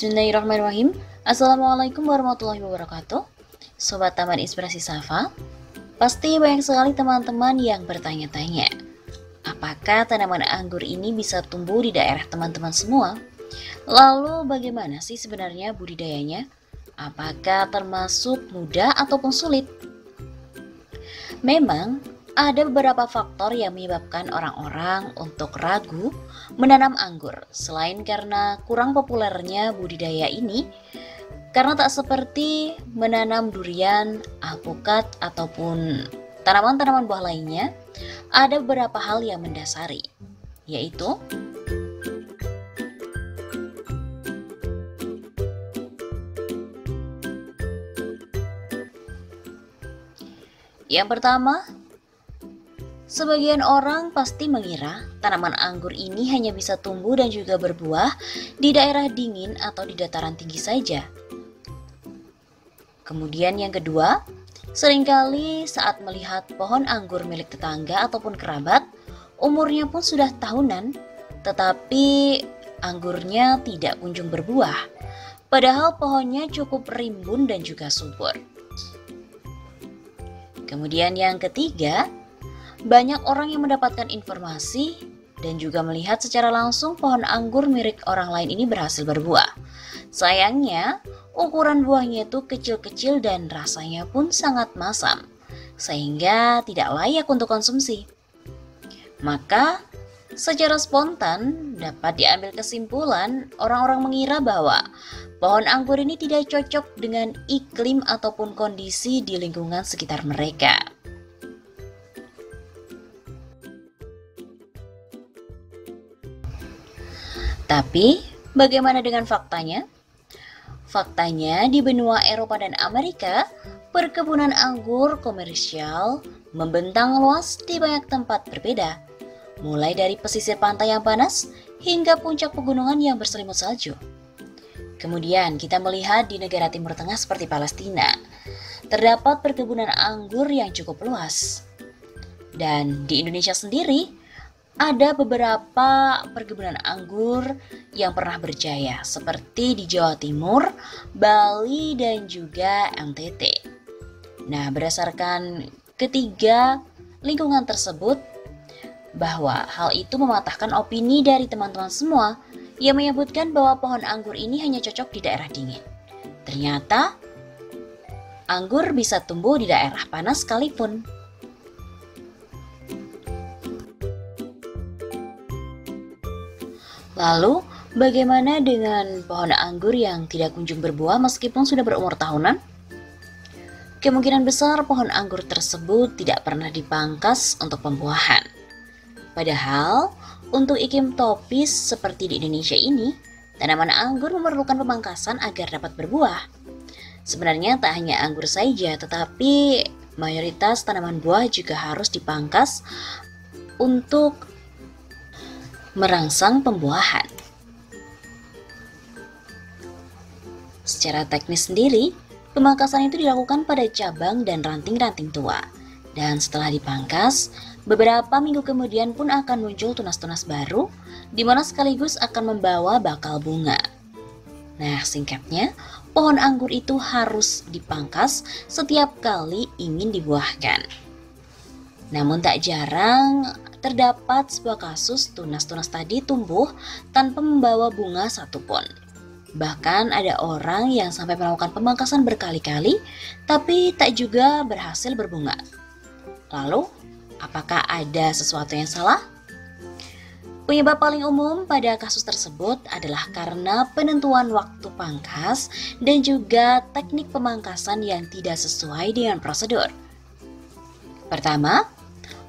Bismillahirrahmanirrahim. Assalamualaikum warahmatullahi wabarakatuh. Sobat Taman Inspirasi Safa, pasti banyak sekali teman-teman yang bertanya-tanya, apakah tanaman anggur ini bisa tumbuh di daerah teman-teman semua? Lalu bagaimana sih sebenarnya budidayanya? Apakah termasuk mudah ataupun sulit? Memang ada beberapa faktor yang menyebabkan orang-orang untuk ragu menanam anggur. Selain karena kurang populernya budidaya ini, karena tak seperti menanam durian, alpukat, ataupun tanaman-tanaman buah lainnya, ada beberapa hal yang mendasari, yaitu yang pertama, sebagian orang pasti mengira tanaman anggur ini hanya bisa tumbuh dan juga berbuah di daerah dingin atau di dataran tinggi saja. Kemudian yang kedua, seringkali saat melihat pohon anggur milik tetangga ataupun kerabat, umurnya pun sudah tahunan, tetapi anggurnya tidak kunjung berbuah. Padahal pohonnya cukup rimbun dan juga subur. Kemudian yang ketiga, banyak orang yang mendapatkan informasi dan juga melihat secara langsung pohon anggur milik orang lain ini berhasil berbuah. Sayangnya, ukuran buahnya itu kecil-kecil dan rasanya pun sangat masam, sehingga tidak layak untuk konsumsi. Maka, secara spontan dapat diambil kesimpulan orang-orang mengira bahwa pohon anggur ini tidak cocok dengan iklim ataupun kondisi di lingkungan sekitar mereka. Tapi, bagaimana dengan faktanya? Faktanya, di benua Eropa dan Amerika, perkebunan anggur komersial membentang luas di banyak tempat berbeda, mulai dari pesisir pantai yang panas hingga puncak pegunungan yang berselimut salju. Kemudian, kita melihat di negara Timur Tengah seperti Palestina, terdapat perkebunan anggur yang cukup luas. Dan di Indonesia sendiri, ada beberapa perkebunan anggur yang pernah berjaya, seperti di Jawa Timur, Bali, dan juga NTT. Nah, berdasarkan ketiga lingkungan tersebut, bahwa hal itu mematahkan opini dari teman-teman semua yang menyebutkan bahwa pohon anggur ini hanya cocok di daerah dingin. Ternyata, anggur bisa tumbuh di daerah panas sekalipun. Lalu, bagaimana dengan pohon anggur yang tidak kunjung berbuah meskipun sudah berumur tahunan? Kemungkinan besar pohon anggur tersebut tidak pernah dipangkas untuk pembuahan. Padahal, untuk iklim tropis seperti di Indonesia ini, tanaman anggur memerlukan pemangkasan agar dapat berbuah. Sebenarnya tak hanya anggur saja, tetapi mayoritas tanaman buah juga harus dipangkas untuk merangsang pembuahan. Secara teknis sendiri, pemangkasan itu dilakukan pada cabang dan ranting-ranting tua. Dan setelah dipangkas, beberapa minggu kemudian pun akan muncul tunas-tunas baru, di mana sekaligus akan membawa bakal bunga. Nah, singkatnya, pohon anggur itu harus dipangkas setiap kali ingin dibuahkan. Namun tak jarang terdapat sebuah kasus tunas-tunas tadi tumbuh tanpa membawa bunga satupun. Bahkan ada orang yang sampai melakukan pemangkasan berkali-kali, tapi tak juga berhasil berbunga. Lalu, apakah ada sesuatu yang salah? Penyebab paling umum pada kasus tersebut adalah karena penentuan waktu pangkas dan juga teknik pemangkasan yang tidak sesuai dengan prosedur. Pertama,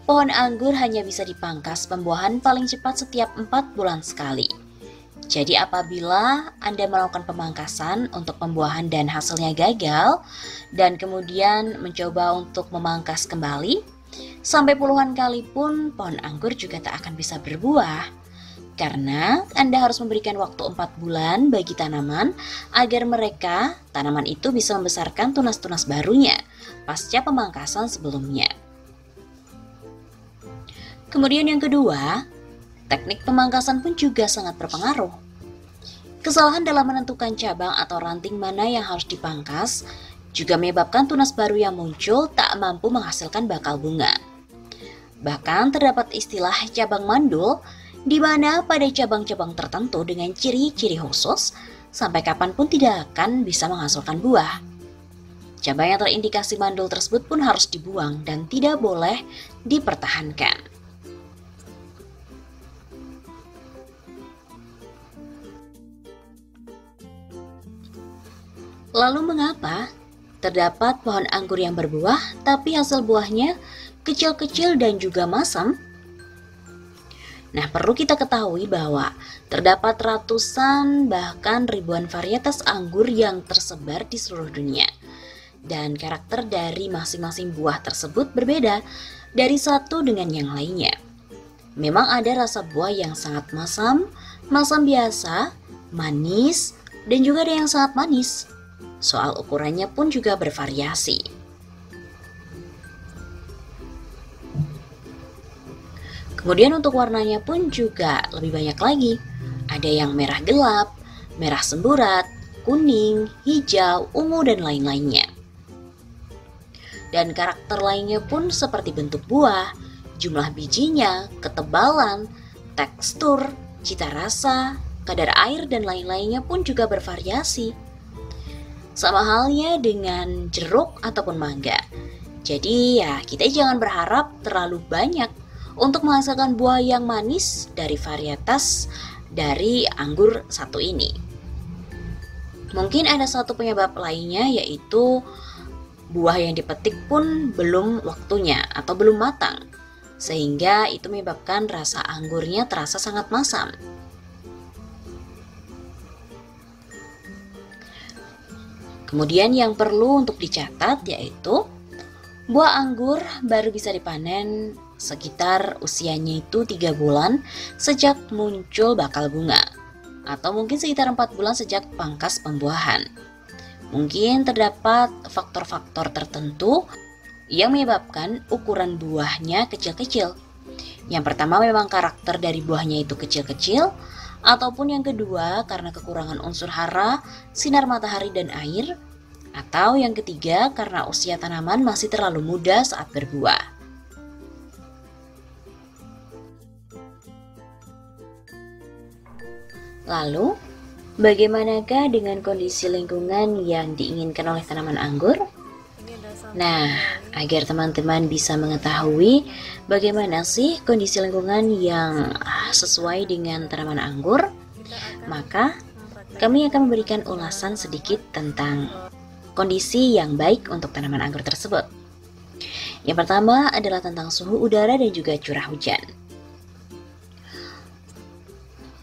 pohon anggur hanya bisa dipangkas pembuahan paling cepat setiap 4 bulan sekali. Jadi apabila Anda melakukan pemangkasan untuk pembuahan dan hasilnya gagal, dan kemudian mencoba untuk memangkas kembali, sampai puluhan kali pun pohon anggur juga tak akan bisa berbuah. Karena Anda harus memberikan waktu 4 bulan bagi tanaman agar tanaman itu bisa membesarkan tunas-tunas barunya pasca pemangkasan sebelumnya. Kemudian yang kedua, teknik pemangkasan pun juga sangat berpengaruh. Kesalahan dalam menentukan cabang atau ranting mana yang harus dipangkas juga menyebabkan tunas baru yang muncul tak mampu menghasilkan bakal bunga. Bahkan terdapat istilah cabang mandul, di mana pada cabang-cabang tertentu dengan ciri-ciri khusus, sampai kapanpun tidak akan bisa menghasilkan buah. Cabang yang terindikasi mandul tersebut pun harus dibuang dan tidak boleh dipertahankan. Lalu mengapa terdapat pohon anggur yang berbuah tapi hasil buahnya kecil-kecil dan juga masam? Nah, perlu kita ketahui bahwa terdapat ratusan bahkan ribuan varietas anggur yang tersebar di seluruh dunia. Dan karakter dari masing-masing buah tersebut berbeda dari satu dengan yang lainnya. Memang ada rasa buah yang sangat masam, masam biasa, manis, dan juga ada yang sangat manis. Soal ukurannya pun juga bervariasi. Kemudian untuk warnanya pun juga lebih banyak lagi. Ada yang merah gelap, merah semburat, kuning, hijau, ungu, dan lain-lainnya. Dan karakter lainnya pun seperti bentuk buah, jumlah bijinya, ketebalan, tekstur, cita rasa, kadar air, dan lain-lainnya pun juga bervariasi. Sama halnya dengan jeruk ataupun mangga. Jadi ya kita jangan berharap terlalu banyak untuk menghasilkan buah yang manis dari varietas dari anggur satu ini. Mungkin ada satu penyebab lainnya, yaitu buah yang dipetik pun belum waktunya atau belum matang, sehingga itu menyebabkan rasa anggurnya terasa sangat masam. Kemudian yang perlu untuk dicatat yaitu buah anggur baru bisa dipanen sekitar usianya itu 3 bulan sejak muncul bakal bunga, atau mungkin sekitar 4 bulan sejak pangkas pembuahan. Mungkin terdapat faktor-faktor tertentu yang menyebabkan ukuran buahnya kecil-kecil. Yang pertama memang karakter dari buahnya itu kecil-kecil, ataupun yang kedua karena kekurangan unsur hara, sinar matahari dan air, atau yang ketiga karena usia tanaman masih terlalu muda saat berbuah. Lalu, bagaimanakah dengan kondisi lingkungan yang diinginkan oleh tanaman anggur? Nah, agar teman-teman bisa mengetahui bagaimana sih kondisi lingkungan yang sesuai dengan tanaman anggur, maka kami akan memberikan ulasan sedikit tentang kondisi yang baik untuk tanaman anggur tersebut. Yang pertama adalah tentang suhu udara dan juga curah hujan.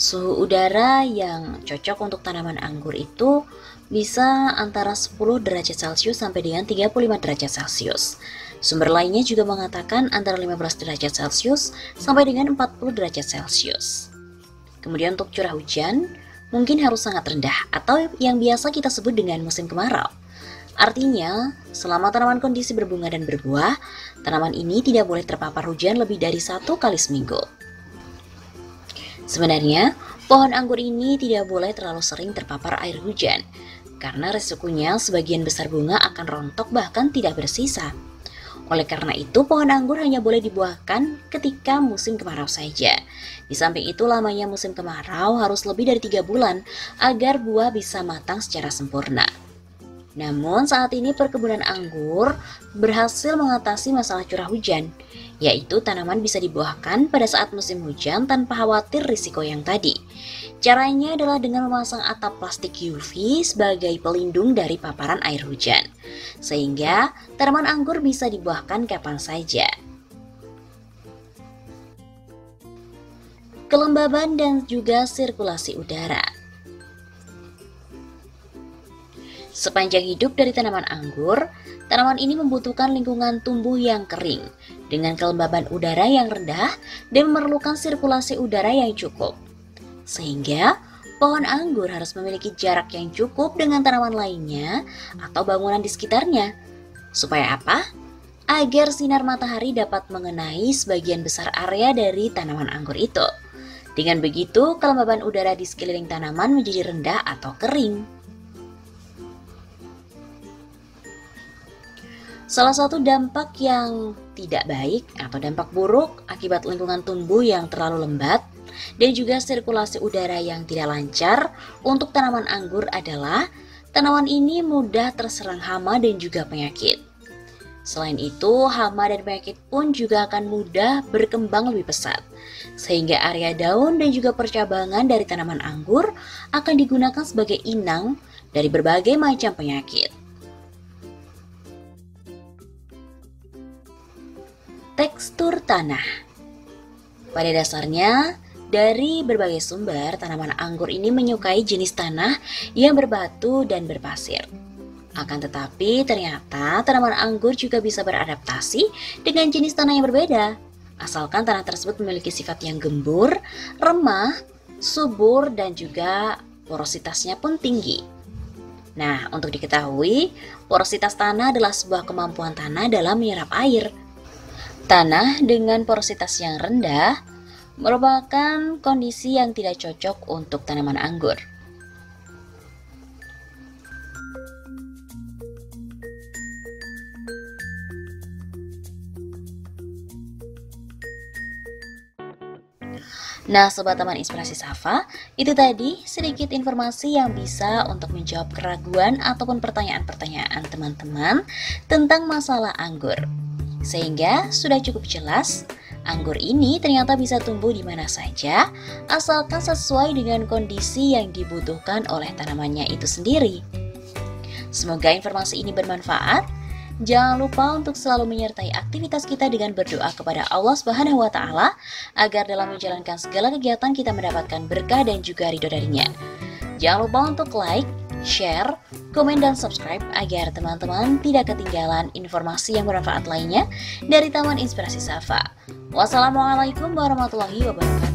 Suhu udara yang cocok untuk tanaman anggur itu bisa antara 10 derajat Celcius sampai dengan 35 derajat Celcius. Sumber lainnya juga mengatakan antara 15 derajat Celcius sampai dengan 40 derajat Celcius. Kemudian untuk curah hujan mungkin harus sangat rendah atau yang biasa kita sebut dengan musim kemarau. Artinya, selama tanaman kondisi berbunga dan berbuah, tanaman ini tidak boleh terpapar hujan lebih dari 1 kali seminggu. Sebenarnya, pohon anggur ini tidak boleh terlalu sering terpapar air hujan, karena resikonya sebagian besar bunga akan rontok bahkan tidak bersisa. Oleh karena itu, pohon anggur hanya boleh dibuahkan ketika musim kemarau saja. Di samping itu, lamanya musim kemarau harus lebih dari 3 bulan agar buah bisa matang secara sempurna. Namun saat ini perkebunan anggur berhasil mengatasi masalah curah hujan, yaitu tanaman bisa dibuahkan pada saat musim hujan tanpa khawatir risiko yang tadi. Caranya adalah dengan memasang atap plastik UV sebagai pelindung dari paparan air hujan, sehingga tanaman anggur bisa dibuahkan kapan saja. Kelembaban dan juga sirkulasi udara. Sepanjang hidup dari tanaman anggur, tanaman ini membutuhkan lingkungan tumbuh yang kering, dengan kelembaban udara yang rendah dan memerlukan sirkulasi udara yang cukup. Sehingga, pohon anggur harus memiliki jarak yang cukup dengan tanaman lainnya atau bangunan di sekitarnya. Supaya apa? Agar sinar matahari dapat mengenai sebagian besar area dari tanaman anggur itu. Dengan begitu, kelembaban udara di sekeliling tanaman menjadi rendah atau kering. Salah satu dampak yang tidak baik atau dampak buruk akibat lingkungan tumbuh yang terlalu lembat dan juga sirkulasi udara yang tidak lancar untuk tanaman anggur adalah tanaman ini mudah terserang hama dan juga penyakit. Selain itu, hama dan penyakit pun juga akan mudah berkembang lebih pesat, sehingga area daun dan juga percabangan dari tanaman anggur akan digunakan sebagai inang dari berbagai macam penyakit. Tekstur tanah. Pada dasarnya, dari berbagai sumber, tanaman anggur ini menyukai jenis tanah yang berbatu dan berpasir. Akan tetapi, ternyata tanaman anggur juga bisa beradaptasi dengan jenis tanah yang berbeda, asalkan tanah tersebut memiliki sifat yang gembur, remah, subur, dan juga porositasnya pun tinggi. Nah, untuk diketahui, porositas tanah adalah sebuah kemampuan tanah dalam menyerap air. Tanah dengan porositas yang rendah merupakan kondisi yang tidak cocok untuk tanaman anggur. Nah, Sobat Taman Inspirasi Safa, itu tadi sedikit informasi yang bisa untuk menjawab keraguan ataupun pertanyaan-pertanyaan teman-teman tentang masalah anggur. Sehingga sudah cukup jelas, anggur ini ternyata bisa tumbuh di mana saja, asalkan sesuai dengan kondisi yang dibutuhkan oleh tanamannya itu sendiri. Semoga informasi ini bermanfaat. Jangan lupa untuk selalu menyertai aktivitas kita dengan berdoa kepada Allah Subhanahu wa Ta'ala agar dalam menjalankan segala kegiatan kita mendapatkan berkah dan juga ridho darinya. Jangan lupa untuk like, share, komen, dan subscribe agar teman-teman tidak ketinggalan informasi yang bermanfaat lainnya dari Taman Inspirasi Safa. Wassalamualaikum warahmatullahi wabarakatuh.